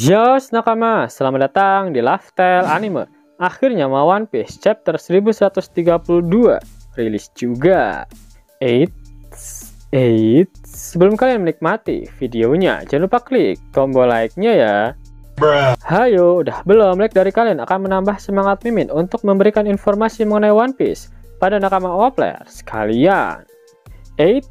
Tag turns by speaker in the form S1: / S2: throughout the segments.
S1: Yos nakama, selamat datang di Lifestyle Anime. Akhirnya One Piece chapter 1132 rilis juga. Sebelum kalian menikmati videonya, jangan lupa klik tombol like-nya ya. Hayo, udah belum? Like dari kalian akan menambah semangat Mimin untuk memberikan informasi mengenai One Piece pada nakama Wappler sekalian.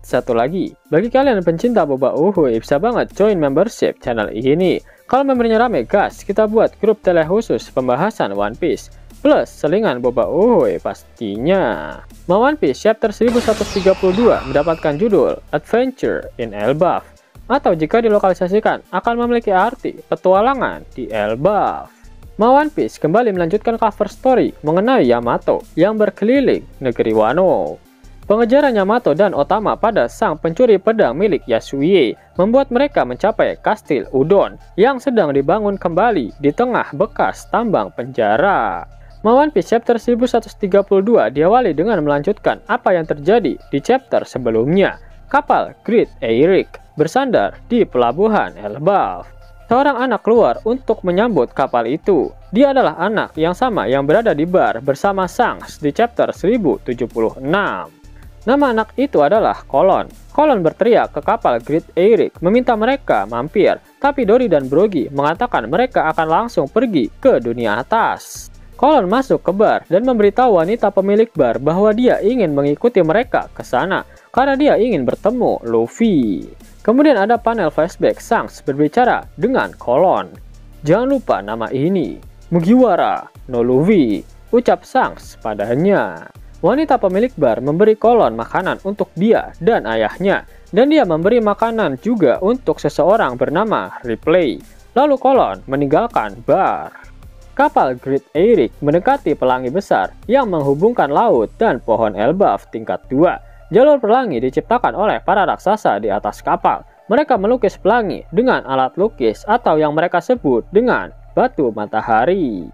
S1: Satu lagi, bagi kalian pencinta boba uhuy, bisa banget join membership channel ini. Kalau membernya rame gas, kita buat grup tele khusus pembahasan One Piece plus selingan boba uhuy pastinya. One Piece chapter 1132 mendapatkan judul Adventure in Elbaf, atau jika dilokalisasikan akan memiliki arti petualangan di Elbaf. One Piece kembali melanjutkan cover story mengenai Yamato yang berkeliling negeri Wano. Pengejaran Yamato dan Otama pada sang pencuri pedang milik Yasuie membuat mereka mencapai kastil Udon yang sedang dibangun kembali di tengah bekas tambang penjara. One Piece chapter 1132 diawali dengan melanjutkan apa yang terjadi di chapter sebelumnya. Kapal Great Eyrick bersandar di pelabuhan Elbaf. Seorang anak keluar untuk menyambut kapal itu. Dia adalah anak yang sama yang berada di bar bersama Shanks di chapter 1076. Nama anak itu adalah Kolon. Kolon berteriak ke kapal Great Eyrick meminta mereka mampir, tapi Dory dan Brogy mengatakan mereka akan langsung pergi ke dunia atas. Kolon masuk ke bar dan memberitahu wanita pemilik bar bahwa dia ingin mengikuti mereka ke sana karena dia ingin bertemu Luffy. Kemudian ada panel flashback Shanks berbicara dengan Kolon. Jangan lupa nama ini, Mugiwara no Luffy, ucap Shanks padanya. Wanita pemilik bar memberi Kolon makanan untuk dia dan ayahnya, dan dia memberi makanan juga untuk seseorang bernama Ripley. Lalu Kolon meninggalkan bar. Kapal Great Eyrick mendekati pelangi besar yang menghubungkan laut dan pohon Elbaf tingkat 2. Jalur pelangi diciptakan oleh para raksasa di atas kapal. Mereka melukis pelangi dengan alat lukis atau yang mereka sebut dengan batu matahari.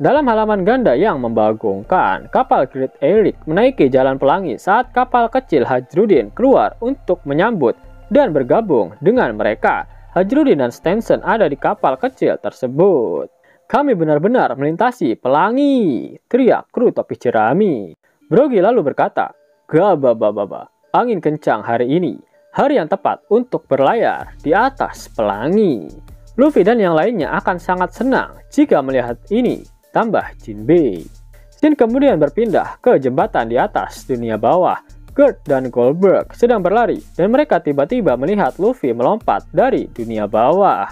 S1: Dalam halaman ganda yang membagongkan, kapal Great Eyrick menaiki jalan pelangi saat kapal kecil Hajrudin keluar untuk menyambut dan bergabung dengan mereka. Hajrudin dan Stenson ada di kapal kecil tersebut. Kami benar-benar melintasi pelangi, teriak kru topi jerami. Brogy lalu berkata, "Gababababa, angin kencang hari ini, hari yang tepat untuk berlayar di atas pelangi." Luffy dan yang lainnya akan sangat senang jika melihat ini. Tambah Jinbei. Scene kemudian berpindah ke jembatan di atas dunia bawah. Gert dan Goldberg sedang berlari dan mereka tiba-tiba melihat Luffy melompat dari dunia bawah.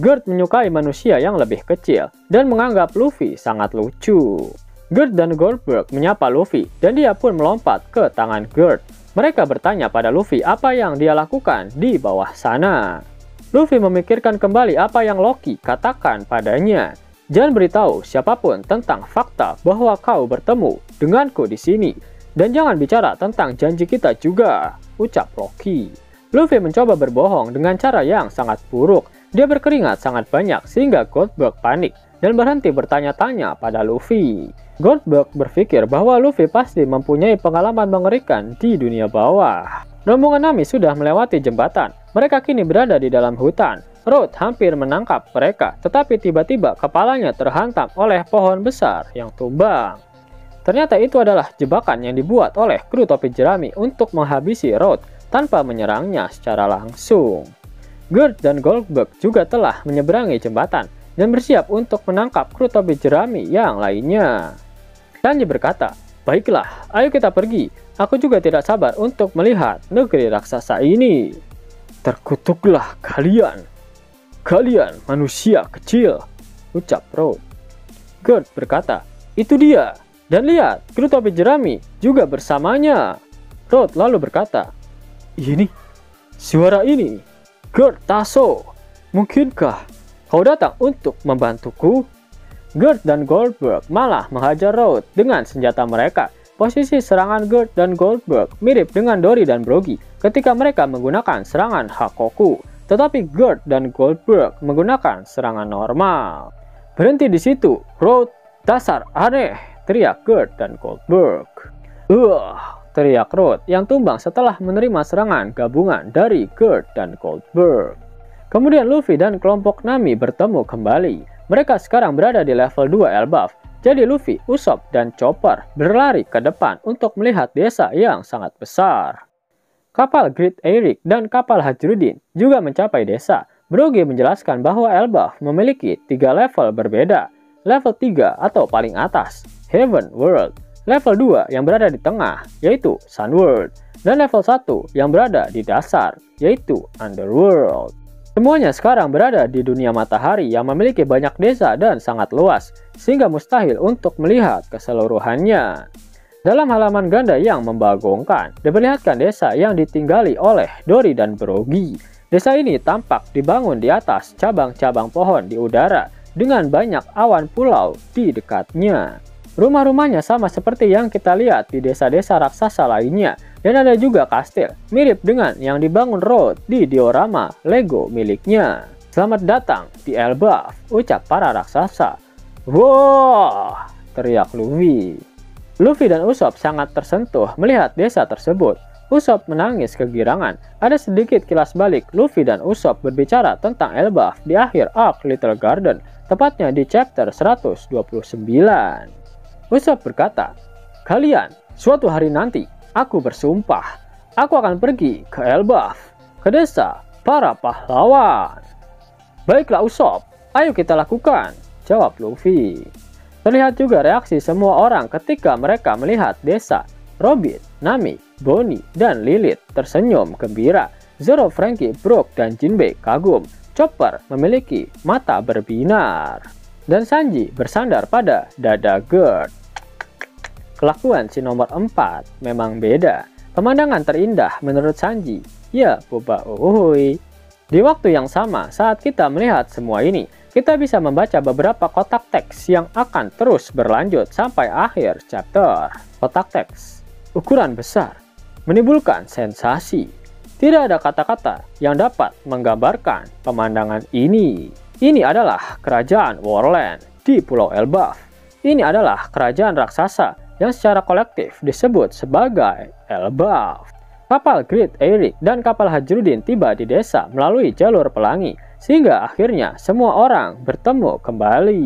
S1: Gert menyukai manusia yang lebih kecil dan menganggap Luffy sangat lucu. Gert dan Goldberg menyapa Luffy dan dia pun melompat ke tangan Gert. Mereka bertanya pada Luffy apa yang dia lakukan di bawah sana. Luffy memikirkan kembali apa yang Loki katakan padanya. Jangan beritahu siapapun tentang fakta bahwa kau bertemu denganku di sini. Dan jangan bicara tentang janji kita juga, ucap Loki. Luffy mencoba berbohong dengan cara yang sangat buruk. Dia berkeringat sangat banyak sehingga Goldberg panik dan berhenti bertanya-tanya pada Luffy. Goldberg berpikir bahwa Luffy pasti mempunyai pengalaman mengerikan di dunia bawah. Rombongan Nami sudah melewati jembatan. Mereka kini berada di dalam hutan. Road hampir menangkap mereka, tetapi tiba-tiba kepalanya terhantam oleh pohon besar yang tumbang. Ternyata itu adalah jebakan yang dibuat oleh kru topi jerami untuk menghabisi Road tanpa menyerangnya secara langsung. Gert dan Goldberg juga telah menyeberangi jembatan dan bersiap untuk menangkap kru topi jerami yang lainnya. Sanji berkata, "Baiklah, ayo kita pergi. Aku juga tidak sabar untuk melihat negeri raksasa ini." "Terkutuklah kalian manusia kecil," ucap Road. Gert berkata, "Itu dia. Dan lihat, kru topi jerami juga bersamanya." Road lalu berkata, "Ini, suara ini. Gert Tasso, mungkinkah kau datang untuk membantuku?" Gert dan Goldberg malah menghajar Road dengan senjata mereka. Posisi serangan Gert dan Goldberg mirip dengan Dory dan Brogy ketika mereka menggunakan serangan Hakoku. Tetapi Gert dan Goldberg menggunakan serangan normal. "Berhenti di situ, Road. Dasar aneh," teriak Gert dan Goldberg. Teriak Road yang tumbang setelah menerima serangan gabungan dari Gert dan Goldberg. Kemudian Luffy dan kelompok Nami bertemu kembali. Mereka sekarang berada di level 2 Elbaf. Jadi Luffy, Usopp, dan Chopper berlari ke depan untuk melihat desa yang sangat besar. Kapal Great Eric dan kapal Hajrudin juga mencapai desa. Brogy menjelaskan bahwa Elbaf memiliki 3 level berbeda. Level 3 atau paling atas, Heaven World. Level 2 yang berada di tengah, yaitu Sun World. Dan level 1 yang berada di dasar, yaitu Underworld. Semuanya sekarang berada di dunia matahari yang memiliki banyak desa dan sangat luas, sehingga mustahil untuk melihat keseluruhannya. Dalam halaman ganda yang membagongkan, diperlihatkan desa yang ditinggali oleh Dory dan Brogy. Desa ini tampak dibangun di atas cabang-cabang pohon di udara, dengan banyak awan pulau di dekatnya. Rumah-rumahnya sama seperti yang kita lihat di desa-desa raksasa lainnya, dan ada juga kastil mirip dengan yang dibangun Road di diorama Lego miliknya. Selamat datang di Elbaf, ucap para raksasa. Wah, teriak Luffy. Luffy dan Usopp sangat tersentuh melihat desa tersebut. Usopp menangis kegirangan. Ada sedikit kilas balik Luffy dan Usopp berbicara tentang Elbaf di akhir arc Little Garden, tepatnya di chapter 129. Usopp berkata, "Kalian, suatu hari nanti, aku bersumpah, aku akan pergi ke Elbaf, ke desa para pahlawan." "Baiklah Usopp, ayo kita lakukan," jawab Luffy. Terlihat juga reaksi semua orang ketika mereka melihat desa. Robin, Nami, Bonnie, dan Lilith tersenyum gembira. Zoro, Franky, Brook, dan Jinbei kagum. Chopper memiliki mata berbinar. Dan Sanji bersandar pada dada Gerd. Kelakuan si nomor 4 memang beda. Pemandangan terindah menurut Sanji. Ya, boba uhuy. Di waktu yang sama, saat kita melihat semua ini, kita bisa membaca beberapa kotak teks yang akan terus berlanjut sampai akhir chapter. Kotak teks ukuran besar, menimbulkan sensasi. Tidak ada kata-kata yang dapat menggambarkan pemandangan ini. Ini adalah kerajaan Warland di Pulau Elbaf. Ini adalah kerajaan raksasa yang secara kolektif disebut sebagai Elbaf. Kapal Great Eric dan kapal Hajrudin tiba di desa melalui jalur pelangi, sehingga akhirnya semua orang bertemu kembali.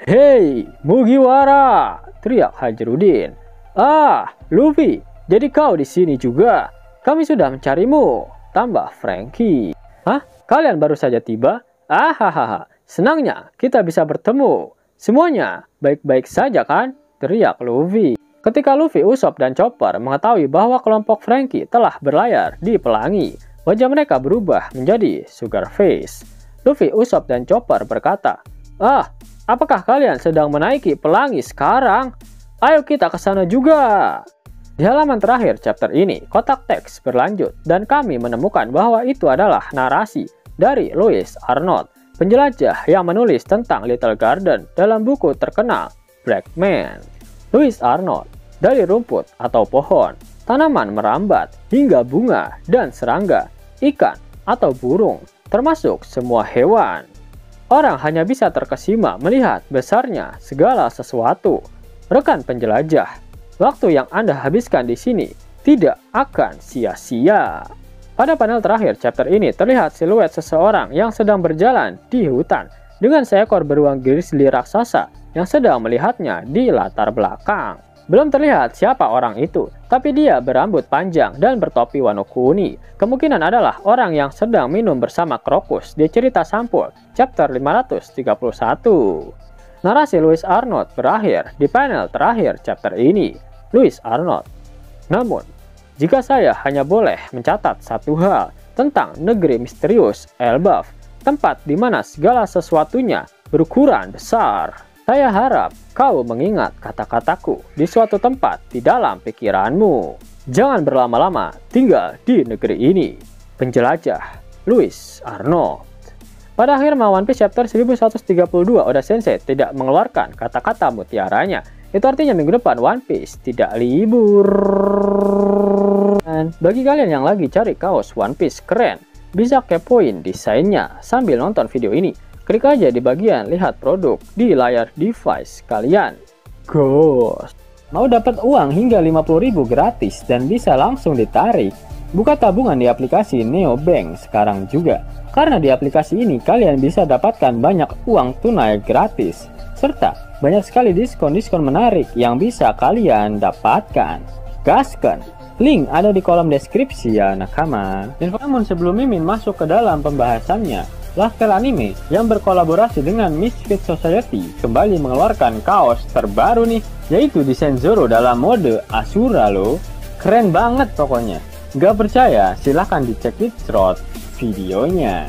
S1: "Hei, Mugiwara!" teriak Hajrudin. "Ah, Luffy, jadi kau di sini juga? Kami sudah mencarimu," tambah Franky. "Hah? Kalian baru saja tiba? Hahaha, senangnya kita bisa bertemu. Semuanya baik-baik saja kan?" teriak Luffy. Ketika Luffy, Usopp, dan Chopper mengetahui bahwa kelompok Franky telah berlayar di pelangi, wajah mereka berubah menjadi sugar face. Luffy, Usopp, dan Chopper berkata, "Ah, apakah kalian sedang menaiki pelangi sekarang? Ayo kita ke sana juga." Di halaman terakhir chapter ini, kotak teks berlanjut dan kami menemukan bahwa itu adalah narasi dari Louis Arnold, penjelajah yang menulis tentang Little Garden dalam buku terkenal Black Man. Louis Arnold, dari rumput atau pohon, tanaman merambat, hingga bunga dan serangga, ikan atau burung, termasuk semua hewan. Orang hanya bisa terkesima melihat besarnya segala sesuatu. Rekan penjelajah, waktu yang Anda habiskan di sini tidak akan sia-sia. Pada panel terakhir chapter ini terlihat siluet seseorang yang sedang berjalan di hutan dengan seekor beruang grizzly raksasa yang sedang melihatnya di latar belakang. Belum terlihat siapa orang itu, tapi dia berambut panjang dan bertopi Wano Kuni. Kemungkinan adalah orang yang sedang minum bersama Crocus di cerita sampul chapter 531. Narasi Louis Arnold berakhir di panel terakhir chapter ini. Louis Arnold, "Namun, jika saya hanya boleh mencatat satu hal tentang negeri misterius Elbaf, tempat di mana segala sesuatunya berukuran besar, saya harap kau mengingat kata-kataku di suatu tempat di dalam pikiranmu. Jangan berlama-lama tinggal di negeri ini." Penjelajah, Louis Arnold. Pada akhir One Piece chapter 1132, Oda Sensei tidak mengeluarkan kata-kata mutiaranya. Itu artinya minggu depan One Piece tidak libur. Dan bagi kalian yang lagi cari kaos One Piece keren, bisa kepoin desainnya sambil nonton video ini. Klik aja di bagian lihat produk di layar device kalian. Ghost. Mau dapat uang hingga 50.000 gratis dan bisa langsung ditarik? Buka tabungan di aplikasi Neobank sekarang juga. Karena di aplikasi ini kalian bisa dapatkan banyak uang tunai gratis. Serta banyak sekali diskon-diskon menarik yang bisa kalian dapatkan. Gaskan! Link ada di kolom deskripsi ya nakama. Namun sebelum Mimin masuk ke dalam pembahasannya, Lasker Anime yang berkolaborasi dengan Misfit Society kembali mengeluarkan kaos terbaru nih, yaitu desain Zoro dalam mode Asura loh. Keren banget pokoknya. Gak percaya? Silahkan dicek di short videonya.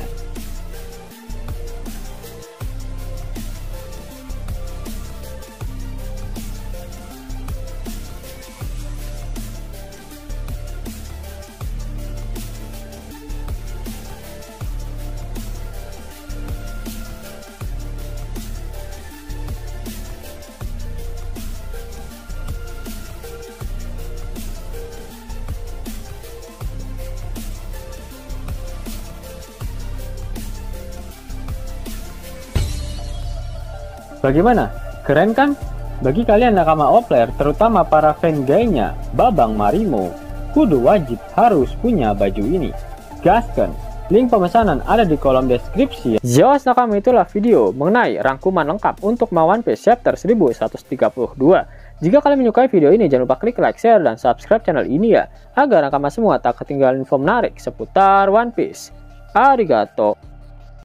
S1: Bagaimana? Keren kan? Bagi kalian nakama Opler, terutama para fan gaynya Babang Marimo, kudu wajib harus punya baju ini. Gaskan! Link pemesanan ada di kolom deskripsi. Jelas nakama, itulah video mengenai rangkuman lengkap untuk One Piece chapter 1132. Jika kalian menyukai video ini, jangan lupa klik like, share, dan subscribe channel ini ya, agar nakama semua tak ketinggalan info menarik seputar One Piece. Arigato!